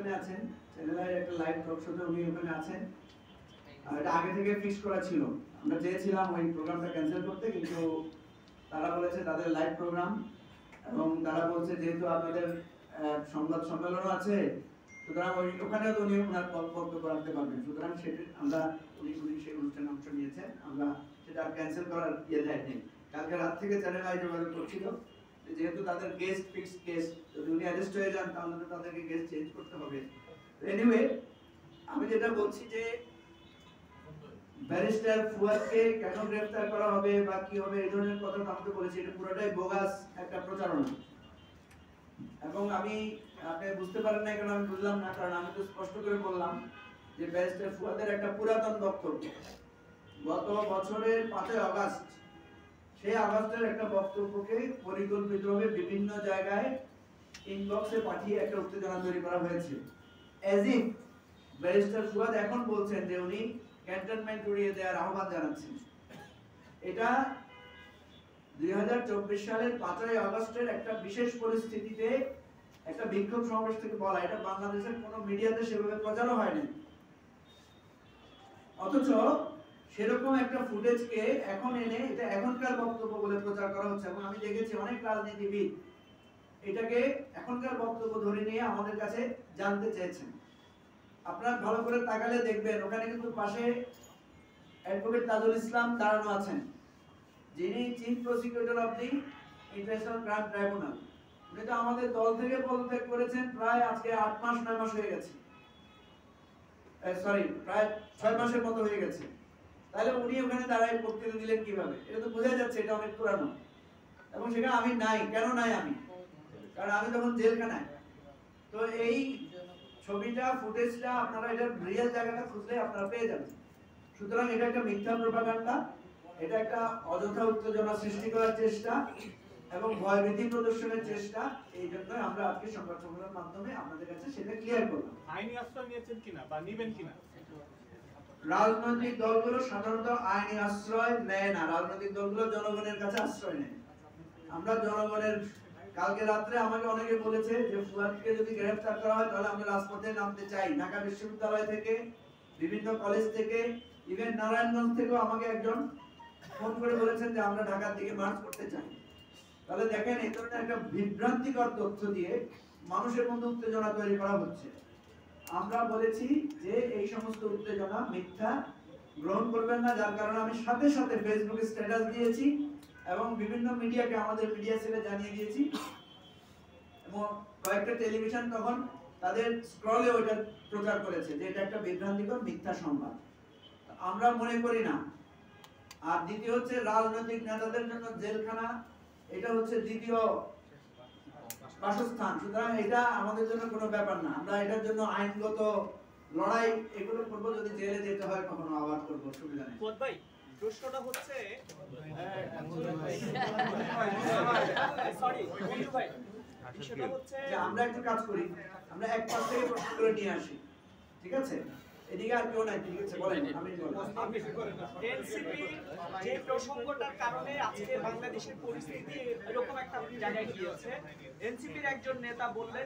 অনুষ্ঠানে আছেন, চ্যানেলের একটা লাইভ টক শোতে উনি ওখানে আছেন। আর এটা আগে থেকে ফিক্স করা ছিল, আমরা চেয়েছিলাম ওই প্রোগ্রামটা ক্যান্সেল করতে, কিন্তু তারা বলেছে তাদের লাইভ প্রোগ্রাম, এবং তারা বলছে যেহেতু আপনাদের সংবাদ সম্মেলনও আছে, সুতরাং ওখানেও তো উনি ওনার বক্তব্য রাখতে পারবেন, সুতরাং সেটা আমরা উনি সেই অনুষ্ঠানে অংশ নিয়েছেন, আমরা সেটা আর ক্যান্সেল করার ইয়ে দেয়নি। কালকে রাত থেকে চ্যানেল আই যোগাযোগ করছিল, যেহেতু তাদের গেস্ট ফিক্সড গেস্ট, যদি উনি অ্যাডজাস্ট হয়ে যান তাহলে তো তাদেরকে গেস্ট চেঞ্জ করতে হবে। এনিওয়ে, আমি যেটা বলছি যে ব্যারিস্টার ফুয়াদকে কেন গ্রেফতার করা হবে বা কি হবে এই ধরনের কথা আমি তো বলেছি, এটা পুরোটাই বোগাস একটা প্রচারণা। এবং আপনি বুঝতে পারেন না কেন আমি বুঝলাম না, কারণ আমি তো স্পষ্ট করে বললাম যে ব্যারিস্টার ফুয়াদের একটা পুরাতন বক্তব্য গত বছরের 5ই আগস্ট, সেই আগস্টের একটা বক্তব্যকে পরিকল্পিতভাবে বিভিন্ন জায়গায় ইনবক্সে পাঠিয়ে একটা উত্তেজনা তৈরি করা হয়েছে, অ্যাজ ইফ ব্যারিস্টার ফুয়াদ এখন বলছেন যে উনি ক্যান্টনমেন্ট উড়িয়ে দেওয়ার আহ্বান জানাচ্ছেন। এটা 2024 সালের 5ই আগস্টের একটা বিশেষ পরিস্থিতিতে একটা বিক্ষোভ সমাবেশ থেকে বলা, এটা বাংলাদেশের কোনো মিডিয়াতে সেভাবে প্রচারও হয়নি। অথচ সেরকম একটা ফুটেজকে এখন এনে এটা এখনকার বক্তব্য বলে প্রচার করা হচ্ছে, এবং আমি দেখেছি অনেক রাজনীতিবিদ এটাকে এখনকার বক্তব্য ধরে নিয়ে আমাদের কাছে জানতে চেয়েছেন। আপনারা ভালো করে তাকালে দেখবেন ওখানে কিন্তু পাশে অ্যাডভোকেট তাজুল ইসলাম দাঁড়ানো আছেন, যিনি chief prosecutor of the international crime tribunal. উনি তো আমাদের দল থেকে পদত্যাগ করেছেন প্রায় আজকে 8 মাস 9 মাস হয়ে গেছে, সরি প্রায় 6 মাসের মতো হয়ে গেছে। তাহলে উনি ওখানে দাঁড়ায় বক্তৃতা দিলেন কিভাবে? এটা তো বোঝা যাচ্ছে এটা অনেক পুরানো। এবং সেখানে আমি নাই, কেন নাই আমি? কারণ আমি তখন জেলখানায়। তো এই ছবিটা ফুটেজটা আপনারা এটা রিয়েল জায়গাটা খুঁজলে আপনারা পেয়ে যাবেন। সুতরাং এটা একটা মিথ্যা প্রপাগান্ডা, এটা একটা অযথা উত্তেজনা সৃষ্টি করার চেষ্টা এবং ভয়ভীতি প্রদর্শনের চেষ্টা। এই জন্য আমরা আজকে সংবাদ সম্মেলনের মাধ্যমে আপনাদের কাছে সেটা ক্লিয়ার করলাম। আইনি আশ্রয় নিয়েছেন কিনা বা নেবেন কিনা? রাজনৈতিক দলগুলো সাধারণত আইনি আশ্রয় নেয় না, রাজনৈতিক দলগুলো জনগণের কাছে আশ্রয় নেয়। আমরা জনগণের, কালকে রাত্রে আমাকে অনেকে বলেছে যে ফুয়াদকে যদি গ্রেফতার করা হয় তাহলে আমরা রাজপথে নামতে চাই। ঢাকা বিশ্ববিদ্যালয় থেকে, বিভিন্ন কলেজ থেকে, ইভেন নারায়ণগঞ্জ থেকেও আমাকে একজন ফোন করে বলেছেন যে আমরা ঢাকার দিকে মার্চ করতে চাই। তাহলে দেখেন এই ধরনের একটা বিভ্রান্তিকর তথ্য দিয়ে মানুষের মধ্যে উত্তেজনা তৈরি করা হচ্ছে। আমরা বলেছি যে এই সমস্ত উত্তেজনা মিথ্যা, গ্রহণ করবেন না, যার কারণে আমি সাথে সাথে ফেসবুকে স্ট্যাটাস দিয়েছি এবং বিভিন্ন মিডিয়াকে, আমাদের মিডিয়া সেলে জানিয়ে দিয়েছি, এবং কয়েকটা টেলিভিশন তখন তাদের স্ক্রলে ওইটা প্রচার করেছে যে এটা একটা বিভ্রান্তিকর মিথ্যা সংবাদ। আমরা মনে করি না। আর দ্বিতীয় হচ্ছে রাজনৈতিক নেতাদের জন্য জেলখানা এটা হচ্ছে দ্বিতীয় বাসস্থান, সুতরাং এটা আমাদের জন্য কোনো ব্যাপার না। আমরা এটার জন্য আইনগত লড়াই এগুলো করবো, যদি জেলে যেতে হয় কখনো আবার করবো, অসুবিধা নেই। ভাই প্রশ্নটা হচ্ছে আমরা একটু কাজ করি, আমরা এক পাশ থেকে প্রশ্ন করে নিয়ে আসি, ঠিক আছে? এদিকে আর কেউ নাই, ঠিক আছে? বলেন। এনসিপি যে প্রসঙ্গটার কারণে আজকে বাংলাদেশের পরিস্থিতি এরকম একটা জায়গায় গিয়েছে, এনসিপির একজন নেতা বললেন